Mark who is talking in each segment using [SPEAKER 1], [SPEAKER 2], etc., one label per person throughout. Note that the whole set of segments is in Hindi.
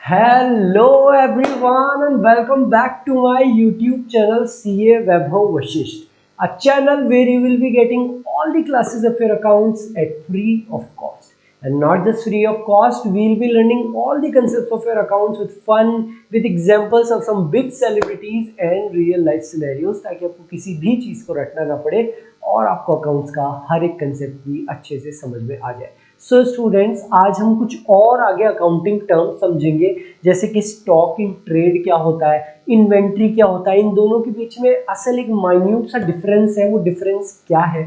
[SPEAKER 1] Hello everyone and welcome back to my YouTube channel CA Vaibhav Vashisht, a channel where you will be getting all the classes of your accounts at free of cost. And not just free of cost, we will be learning all the concepts of your accounts with fun, with examples of some big celebrities and real life scenarios, ताकि आपको किसी भी चीज़ को रटना ना पड़े और आपको अकाउंट्स का हर एक कंसेप्ट भी अच्छे से समझ में आ जाए। सो स्टूडेंट्स, आज हम कुछ और आगे अकाउंटिंग टर्म समझेंगे, जैसे कि स्टॉक इन ट्रेड क्या होता है, इन्वेंट्री क्या होता है, इन दोनों के बीच में असल एक माइन्यूट सा डिफरेंस है। वो डिफरेंस क्या है?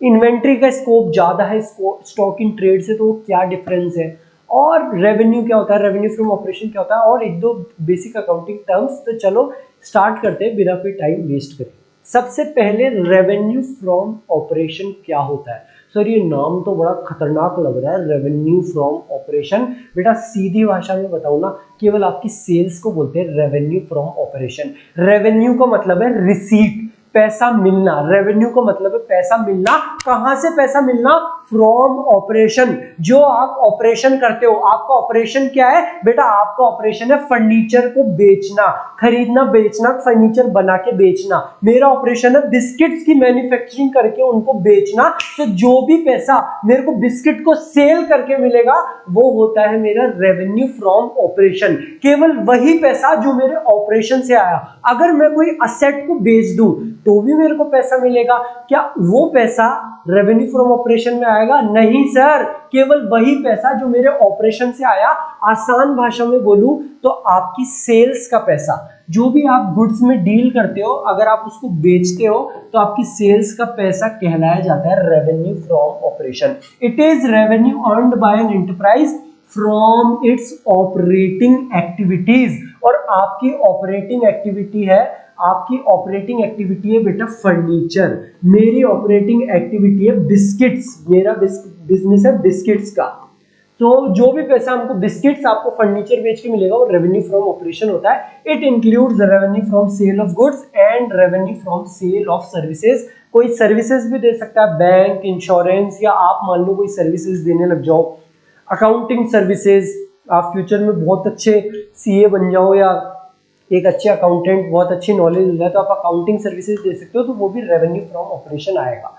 [SPEAKER 1] इन्वेंट्री का स्कोप ज़्यादा है स्टॉक इन ट्रेड से, तो वो क्या डिफरेंस है? और रेवेन्यू क्या होता है, रेवेन्यू फ्रॉम ऑपरेशन क्या होता है, और एक दो बेसिक अकाउंटिंग टर्म्स। तो चलो स्टार्ट करते हैं बिना कोई टाइम वेस्ट करें। सबसे पहले रेवेन्यू फ्रॉम ऑपरेशन क्या होता है? सर ये नाम तो बड़ा खतरनाक लग रहा है, रेवेन्यू फ्रॉम ऑपरेशन। बेटा सीधी भाषा में बताऊं ना, केवल आपकी सेल्स को बोलते हैं रेवेन्यू फ्रॉम ऑपरेशन। रेवेन्यू का मतलब है रिसीट, पैसा मिलना। रेवेन्यू का मतलब है पैसा मिलना। कहां से पैसा मिलना? From operation. जो आप ऑपरेशन करते हो, आपका ऑपरेशन क्या है बेटा? आपका ऑपरेशन है फर्नीचर को बेचना, खरीदना बेचना, फर्नीचर बना के बेचना। मेरा ऑपरेशन है बिस्किट्स की मैन्युफैक्चरिंग करके उनको बेचना। तो जो भी पैसा मेरे को बिस्किट को सेल करके मिलेगा वो होता है मेरा रेवेन्यू फ्रॉम ऑपरेशन। केवल वही पैसा जो मेरे ऑपरेशन से आया। अगर मैं कोई असेट को बेच दूं तो भी मेरे को पैसा मिलेगा। क्या वो पैसा रेवेन्यू फ्रॉम ऑपरेशन में आएगा? नहीं सर, केवल वही पैसा जो मेरे ऑपरेशन से आया। आसान भाषा में बोलूं तो आपकी सेल्स का पैसा, जो भी आप गुड्स में डील करते हो, अगर आप उसको बेचते हो तो आपकी सेल्स का पैसा कहलाया जाता है revenue from operation. It is revenue earned by an enterprise from its operating activities. और आपकी ऑपरेटिंग एक्टिविटी है, आपकी ऑपरेटिंग एक्टिविटी है बेटा फर्नीचर। मेरी ऑपरेटिंग एक्टिविटी है बिस्किट्स, मेरा बिजनेस है बिस्किट्स का। तो जो भी पैसा हमको बिस्किट्स, आपको फर्नीचर बेच के मिलेगा, वो रेवेन्यू फ्रॉम ऑपरेशन होता है। It includes revenue from sale of goods and revenue from sale of services. कोई सर्विसेज भी दे सकता है, बैंक, इंश्योरेंस, या आप मान लो कोई सर्विसेज देने लग जाओ, अकाउंटिंग सर्विसेज। आप फ्यूचर में बहुत अच्छे सीए बन जाओ या एक अच्छे अकाउंटेंट, बहुत अच्छी नॉलेज हो जाए तो आप अकाउंटिंग सर्विसेज दे सकते हो, तो वो भी रेवेन्यू फ्रॉम ऑपरेशन आएगा।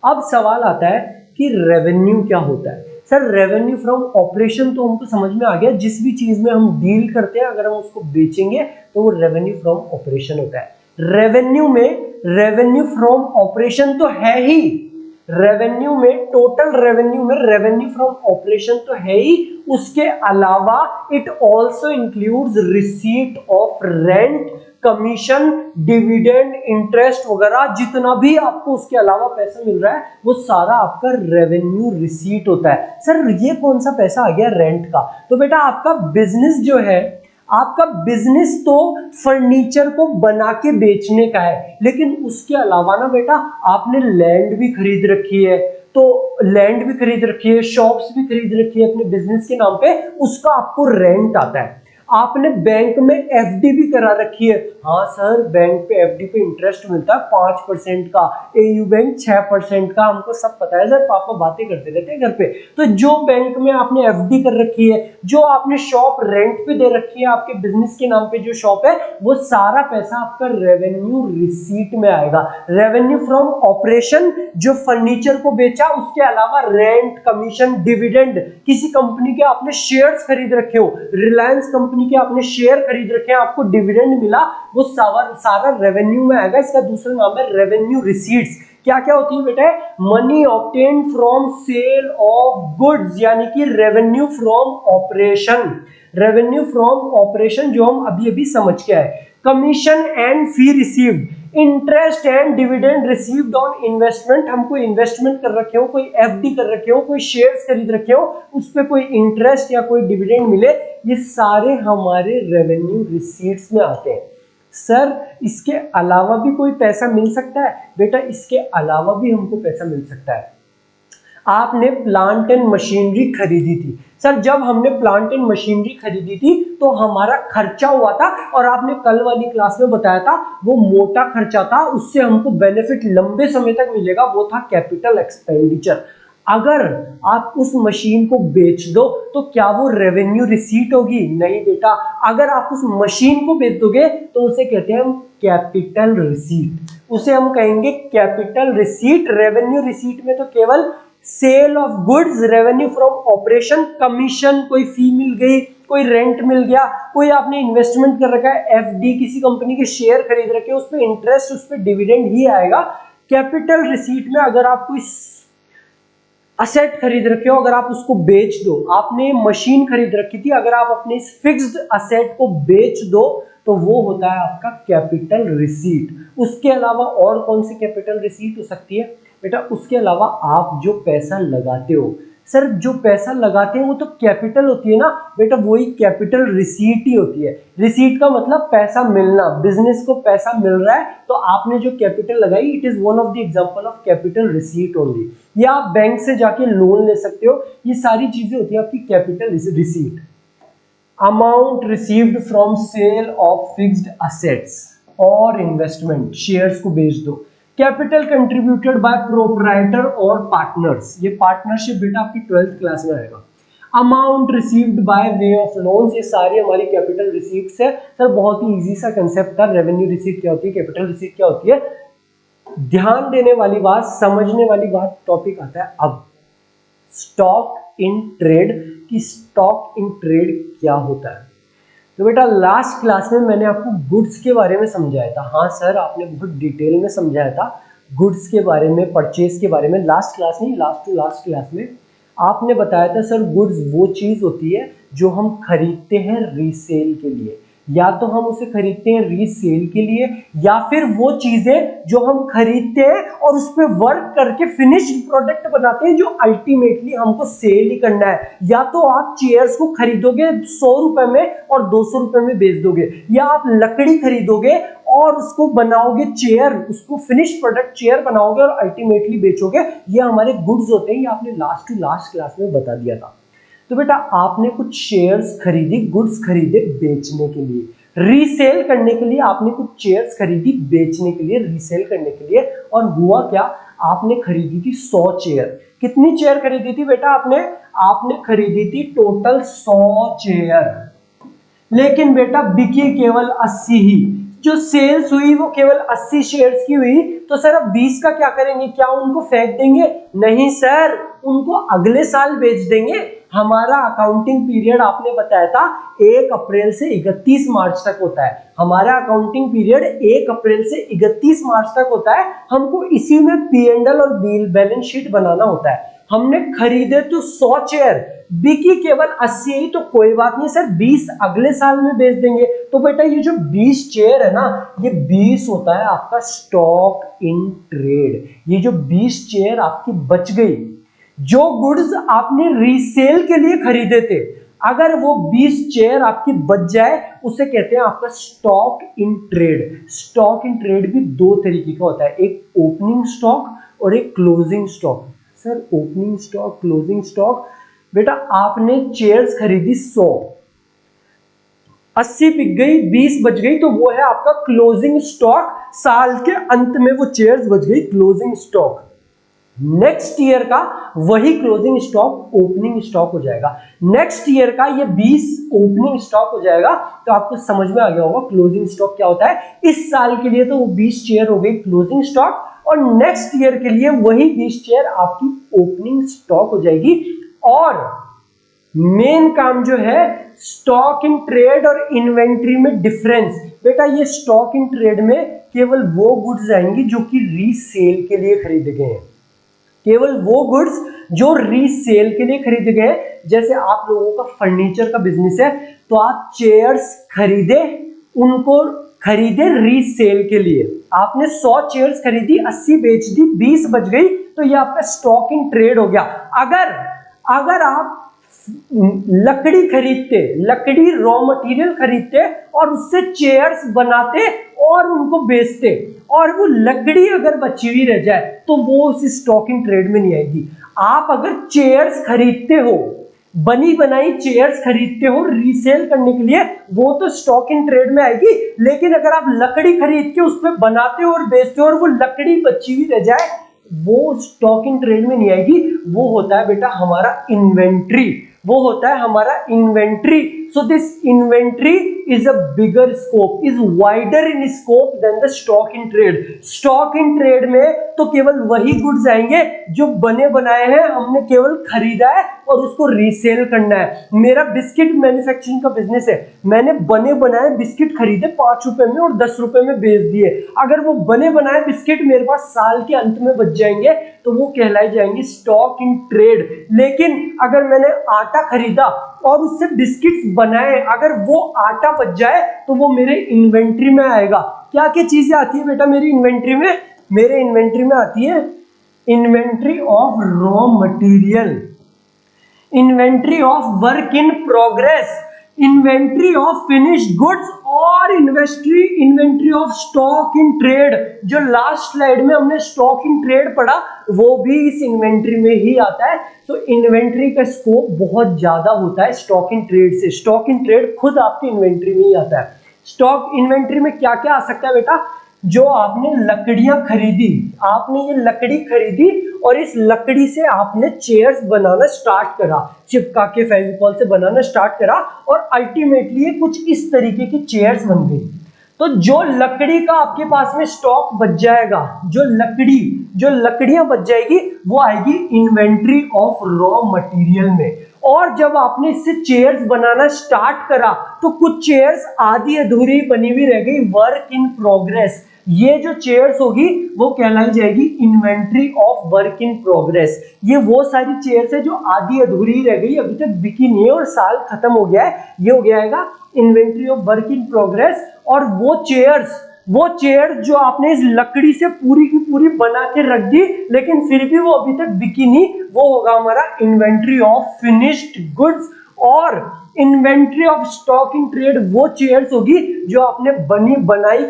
[SPEAKER 1] अब सवाल आता है कि रेवेन्यू क्या होता है? सर रेवेन्यू फ्रॉम ऑपरेशन तो हमको समझ में आ गया, जिस भी चीज में हम डील करते हैं अगर हम उसको बेचेंगे तो वो रेवेन्यू फ्रॉम ऑपरेशन होता है। रेवेन्यू में रेवेन्यू फ्रॉम ऑपरेशन तो है ही, रेवेन्यू में, टोटल रेवेन्यू में रेवेन्यू फ्रॉम ऑपरेशन तो है ही, उसके अलावा it also includes receipt of rent, commission, dividend, interest वगैरह। जितना भी आपको उसके अलावा पैसा मिल रहा है वो सारा आपका रेवेन्यू रिसीट होता है। सर ये कौन सा पैसा आ गया रेंट का? तो बेटा आपका बिजनेस जो है, आपका बिजनेस तो फर्नीचर को बना के बेचने का है, लेकिन उसके अलावा ना बेटा आपने लैंड भी खरीद रखी है, तो लैंड भी खरीद रखी है, शॉप्स भी खरीद रखी है अपने बिजनेस के नाम पे, उसका आपको रेंट आता है। आपने बैंक में एफडी भी करा रखी है। हाँ सर, बैंक पे एफडी पे इंटरेस्ट मिलता है 5% का, एयू बैंक 6% का। हमको सब पता है सर, पापा बातें करते रहते हैं घर पे। तो जो बैंक में आपने एफडी कर रखी है, जो आपने शॉप रेंट पे दे रखी है, आपके बिजनेस के नाम पे जो शॉप है, वो सारा पैसा आपका रेवेन्यू रिसीट में आएगा। रेवेन्यू फ्रॉम ऑपरेशन, जो फर्नीचर को बेचा, उसके अलावा रेंट, कमीशन, डिविडेंड, किसी कंपनी के आपने शेयर्स खरीद रखे हो, रिलायंस कंपनी के आपने शेयर खरीद रखे हैं, आपको डिविडेंड मिला, वो सारा रेवेन्यू में आएगा। इसका दूसरा नाम है रेवेन्यू रिसीट्स। क्या क्या होती है बेटा? Money obtain from sale of goods, यानी कि revenue from operation. Revenue from operation जो हम अभी अभी समझ के आए। Commission and fee received, interest and dividend received on investment. हम कोई इन्वेस्टमेंट कर रखे हो, कोई एफडी कर रखे हो, कोई शेयर्स खरीद रखे हो, उस पर कोई इंटरेस्ट या कोई डिविडेंड मिले, ये सारे हमारे रेवेन्यू रिसीट्स में आते हैं। सर इसके अलावा भी कोई पैसा मिल सकता है? बेटा इसके अलावा भी हमको पैसा मिल सकता है। आपने प्लांट एंड मशीनरी खरीदी थी। सर जब हमने प्लांट एंड मशीनरी खरीदी थी तो हमारा खर्चा हुआ था, और आपने कल वाली क्लास में बताया था वो मोटा खर्चा था, उससे हमको बेनिफिट लंबे समय तक मिलेगा, वो था कैपिटल एक्सपेंडिचर। अगर आप उस मशीन को बेच दो तो क्या वो रेवेन्यू रिसीट होगी? नहीं बेटा। अगर आप उस मशीन को बेच दोगे तो उसे कहते हैं हम कैपिटल रिसीट, उसे हम कहेंगे कैपिटल रिसीट। रेवेन्यू रिसीट में तो केवल sale of goods, revenue from operation, commission, कोई फी मिल गई, कोई रेंट मिल गया, कोई आपने इन्वेस्टमेंट कर रखा है, एफडी, किसी कंपनी के शेयर खरीद रखे, उस पर इंटरेस्ट, उस पर डिविडेंड ही आएगा। कैपिटल रिसीट में अगर आप कोई असेट खरीद रखे हो, अगर आप उसको बेच दो, आपने मशीन खरीद रखी थी, अगर आप अपने इस फिक्स्ड असेट को बेच दो तो वो होता है आपका कैपिटल रिसीट। उसके अलावा और कौन सी कैपिटल रिसीट हो सकती है बेटा? उसके अलावा आप जो पैसा लगाते हो, सर जो पैसा लगाते हैं वो तो कैपिटल होती है ना बेटा, वही कैपिटल रिसीट ही होती है। रिसीट का मतलब पैसा मिलना, बिजनेस को पैसा मिल रहा है तो आपने जो कैपिटल लगाई, it is one of the example of capital receipt only. या आप बैंक से जाके लोन ले सकते हो, ये सारी चीजें होती है आपकी capital receipt. Amount received from sale of fixed assets और इन्वेस्टमेंट, शेयर्स को बेच दो। कैपिटल कंट्रीब्यूटेड बाय प्रोप्राइटर और पार्टनर्स, ये पार्टनरशिप बेटा आपकी 12th क्लास में आएगा। Amount received by way of loans, ये सारी हमारी कैपिटल रिसीट्स है। सर बहुत ही इजी सा कंसेप्ट था, रेवेन्यू रिसीट क्या होती है, कैपिटल रिसीट क्या होती है। ध्यान देने वाली बात, समझने वाली बात, टॉपिक आता है अब स्टॉक इन ट्रेड, कि स्टॉक इन ट्रेड क्या होता है। तो बेटा लास्ट क्लास में मैंने आपको गुड्स के बारे में समझाया था। हाँ सर आपने बहुत डिटेल में समझाया था गुड्स के बारे में, परचेज के बारे में। लास्ट क्लास नहीं, लास्ट टू लास्ट क्लास में आपने बताया था सर गुड्स वो चीज होती है जो हम खरीदते हैं रीसेल के लिए, या तो हम उसे खरीदते हैं रीसेल के लिए, या फिर वो चीजें जो हम खरीदते हैं और उस पर वर्क करके फिनिश्ड प्रोडक्ट बनाते हैं जो अल्टीमेटली हमको सेल ही करना है। या तो आप चेयर्स को खरीदोगे 100 रुपए में और 200 रुपए में बेच दोगे, या आप लकड़ी खरीदोगे और उसको बनाओगे चेयर, उसको फिनिश प्रोडक्ट चेयर बनाओगे और अल्टीमेटली बेचोगे। ये हमारे गुड्स होते हैं, ये आपने लास्ट टू लास्ट क्लास में बता दिया था। तो बेटा आपने कुछ शेयर्स खरीदी, गुड्स खरीदे बेचने के लिए, रीसेल करने के लिए। आपने कुछ शेयर्स खरीदी बेचने के लिए, रीसेल करने के लिए, और हुआ क्या, आपने खरीदी थी 100 चेयर। कितनी चेयर खरीदी थी बेटा आपने खरीदी थी टोटल 100 चेयर, लेकिन बेटा बिकी केवल 80 ही। जो सेल्स हुई वो केवल 80 शेयर्स की हुई। तो सर अब 20 का क्या करेंगे? क्या उनको फेंक देंगे? नहीं सर, उनको अगले साल बेच देंगे। हमारा अकाउंटिंग पीरियड आपने बताया था 1 अप्रैल से 31 मार्च तक होता है। हमारा अकाउंटिंग पीरियड 1 अप्रैल से 31 मार्च तक होता है। हमको इसी में P&L और बैलेंस शीट बनाना होता है। हमने खरीदे तो 100 चेयर, बिकी केवल 80 ही, तो कोई बात नहीं सर 20 अगले साल में बेच देंगे। तो बेटा ये जो 20 चेयर है ना, ये 20 होता है आपका स्टॉक इन ट्रेड। ये जो 20 चेयर आपकी बच गई, जो गुड्स आपने रीसेल के लिए खरीदे थे, अगर वो 20 चेयर आपकी बच जाए उसे कहते हैं आपका stock in trade. Stock in trade भी 2 तरीके का होता है, एक ओपनिंग स्टॉक और एक closing stock. Sir opening stock, closing stock, बेटा आपने चेयर्स खरीदी 100, 80 बिक गई, 20 बच गई, तो वो है आपका क्लोजिंग स्टॉक। साल के अंत में वो चेयर्स बच गई, क्लोजिंग स्टॉक। नेक्स्ट ईयर का वही क्लोजिंग स्टॉक ओपनिंग स्टॉक हो जाएगा। नेक्स्ट ईयर का ये 20 ओपनिंग स्टॉक हो जाएगा। तो आपको समझ में आ गया होगा क्लोजिंग स्टॉक क्या होता है। इस साल के लिए तो वो 20 चेयर हो गई क्लोजिंग स्टॉक, और नेक्स्ट ईयर के लिए वही 20 चेयर आपकी ओपनिंग स्टॉक हो जाएगी। और मेन काम जो है स्टॉक इन ट्रेड और इन्वेंट्री में डिफरेंस, बेटा ये स्टॉक इन ट्रेड में केवल वो गुड्स आएंगी जो कि रीसेल के लिए खरीदे गए हैं, केवल वो गुड्स जो रीसेल के लिए खरीदे गए। जैसे आप लोगों का फर्नीचर का बिजनेस है, तो आप चेयर्स खरीदे, उनको खरीदे रीसेल के लिए। आपने 100 चेयर्स खरीदी, 80 बेच दी, 20 बच गई, तो ये आपका स्टॉक इन ट्रेड हो गया। अगर आप लकड़ी खरीदते, लकड़ी रॉ मटेरियल खरीदते और उससे चेयर्स बनाते और उनको बेचते, और वो लकड़ी अगर बची हुई रह जाए तो वो उस स्टॉक इन ट्रेड में नहीं आएगी। आप अगर चेयर्स खरीदते हो, बनी बनाई चेयर्स खरीदते हो रीसेल करने के लिए, वो तो स्टॉक इन ट्रेड में आएगी। लेकिन अगर आप लकड़ी खरीद के उस पर बनाते हो और बेचते हो और वो लकड़ी बची हुई रह जाए, वो स्टॉक इन ट्रेड में नहीं आएगी, वो होता है बेटा हमारा इन्वेंट्री, वो होता है हमारा inventory. So this inventory is a bigger scope, is wider in scope than the stock in trade. Stock in trade में तो केवल वही गुड्स आएंगे जो बने बनाए हैं, हमने केवल खरीदा है और उसको रीसेल करना है। मेरा बिस्किट मैन्युफैक्चरिंग का बिजनेस है, मैंने बने बनाए बिस्किट खरीदे 5 रुपए में और 10 रुपए में बेच दिए। अगर वो बने बनाए बिस्किट मेरे पास साल के अंत में बच जाएंगे तो वो कहलाए जाएंगे स्टॉक इन ट्रेड। लेकिन अगर मैंने आटा खरीदा और उससे बिस्किट्स बनाए, अगर वो आटा बच जाए तो वो मेरे इन्वेंट्री में आएगा। क्या क्या चीजें आती है बेटा मेरी इन्वेंट्री में? मेरे इन्वेंट्री में आती है inventory of raw material, inventory of work in progress, inventory of finished goods और inventory of stock in trade. जो लास्ट स्लाइड में हमने स्टॉक इन ट्रेड पढ़ा वो भी इस इन्वेंट्री में ही आता है। तो इन्वेंट्री का स्कोप बहुत ज्यादा होता है स्टॉक इन ट्रेड से। स्टॉक इन ट्रेड खुद आपकी इन्वेंट्री में ही आता है। स्टॉक इन्वेंट्री में क्या क्या आ सकता है बेटा? जो आपने लकड़ियां खरीदी, आपने ये लकड़ी खरीदी और इस लकड़ी से आपने चेयर्स बनाना स्टार्ट करा, चिपका के फेविकॉल से बनाना स्टार्ट करा और अल्टीमेटली ये कुछ इस तरीके की चेयर्स बन गई। तो जो लकड़ी का आपके पास में स्टॉक बच जाएगा, जो लकड़ियां बच जाएगी वो आएगी इन्वेंट्री ऑफ रॉ मटेरियल में। और जब आपने इससे चेयर्स बनाना स्टार्ट करा तो कुछ चेयर्स आधी अधूरी बनी हुई रह गई, वर्क इन प्रोग्रेस। ये जो चेयर्स होगी वो कहलाई जाएगी inventory of work in progress. ये वो सारी चेयर्स है जो आधी अधूरी रह गई, अभी तक बिकी नहीं है और साल खत्म हो गया है, ये हो जाएगा inventory of work in progress. और वो चेयर्स जो आपने इस लकड़ी से पूरी की पूरी बना के रख दी लेकिन फिर भी वो अभी तक बिकी नहीं, वो होगा हमारा इन्वेंट्री ऑफ फिनिश्ड गुड्स। और inventory of stock in trade वो चेयर्स होगी जो आपने बनी बनाई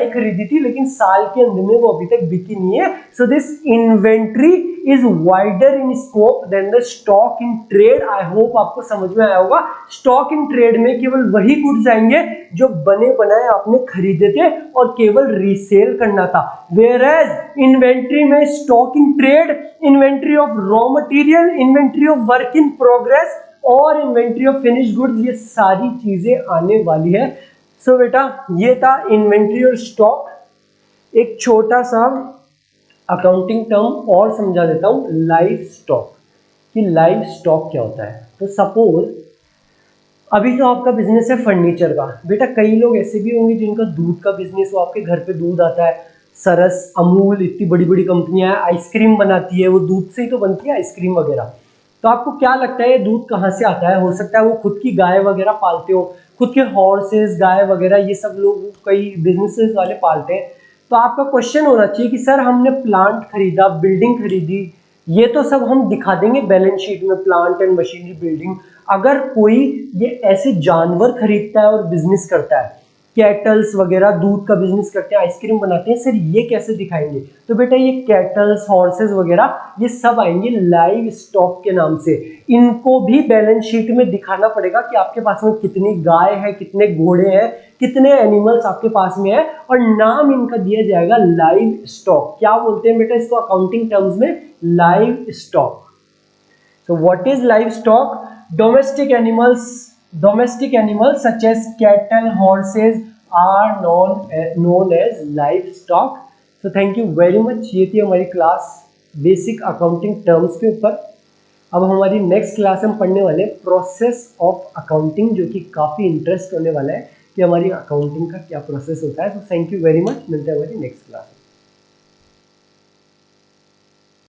[SPEAKER 1] खरीदी थी लेकिन साल के अंत में वो अभी तक बिकी नहीं है। So this inventory is wider in scope than the stock in trade. I hope आपको समझ में आया होगा। स्टॉक इन ट्रेड में केवल वही गुड्स आएंगे जो बने बनाए आपने खरीदे थे और केवल रीसेल करना था। वेयरएज इन्वेंट्री में stock in trade, inventory of raw material, inventory of work in progress और इन्वेंट्री ऑफ फिनिश्ड गुड्स, ये सारी चीजें आने वाली है। सो बेटा ये था इन्वेंट्री और स्टॉक। एक छोटा सा अकाउंटिंग टर्म और समझा देता हूं, लाइव स्टॉक, कि लाइव स्टॉक क्या होता है। तो सपोज अभी तो आपका बिजनेस है फर्नीचर का, बेटा कई लोग ऐसे भी होंगे जिनका दूध का बिजनेस हो, आपके घर पे दूध आता है, सरस, अमूल, इतनी बड़ी बड़ी कंपनियां हैं, आइसक्रीम बनाती है, वो दूध से ही तो बनती है आइसक्रीम वगैरह। तो आपको क्या लगता है ये दूध कहाँ से आता है? हो सकता है वो खुद की गाय वगैरह पालते हो, खुद के हॉर्सेस, गाय वगैरह ये सब लोग कई बिजनेसेस वाले पालते हैं। तो आपका क्वेश्चन होना चाहिए कि सर हमने प्लांट खरीदा, बिल्डिंग खरीदी, ये तो सब हम दिखा देंगे बैलेंस शीट में, प्लांट एंड मशीनरी, बिल्डिंग। अगर कोई ये ऐसे जानवर खरीदता है और बिजनेस करता है, कैटल्स वगैरह दूध का बिजनेस करते हैं, आइसक्रीम बनाते हैं, सर ये कैसे दिखाएंगे? तो बेटा ये कैटल्स, हॉर्सेस वगैरह ये सब आएंगे लाइव स्टॉक के नाम से। इनको भी बैलेंस शीट में दिखाना पड़ेगा कि आपके पास में कितनी गाय है, कितने घोड़े हैं, कितने एनिमल्स आपके पास में है, और नाम इनका दिया जाएगा लाइव स्टॉक। क्या बोलते हैं बेटा इसको अकाउंटिंग टर्म्स में? Live stock. So what is live stock? Domestic animals such as cattle, horses are known as livestock. So thank you very much. ये थी हमारी क्लास बेसिक अकाउंटिंग टर्म्स के ऊपर। अब हमारी नेक्स्ट क्लास हम पढ़ने वाले प्रोसेस ऑफ अकाउंटिंग, जो कि काफ़ी इंटरेस्ट होने वाला है कि हमारी अकाउंटिंग का क्या प्रोसेस होता है। तो थैंक यू वेरी मच, मिलते हैं हमारी नेक्स्ट क्लास में।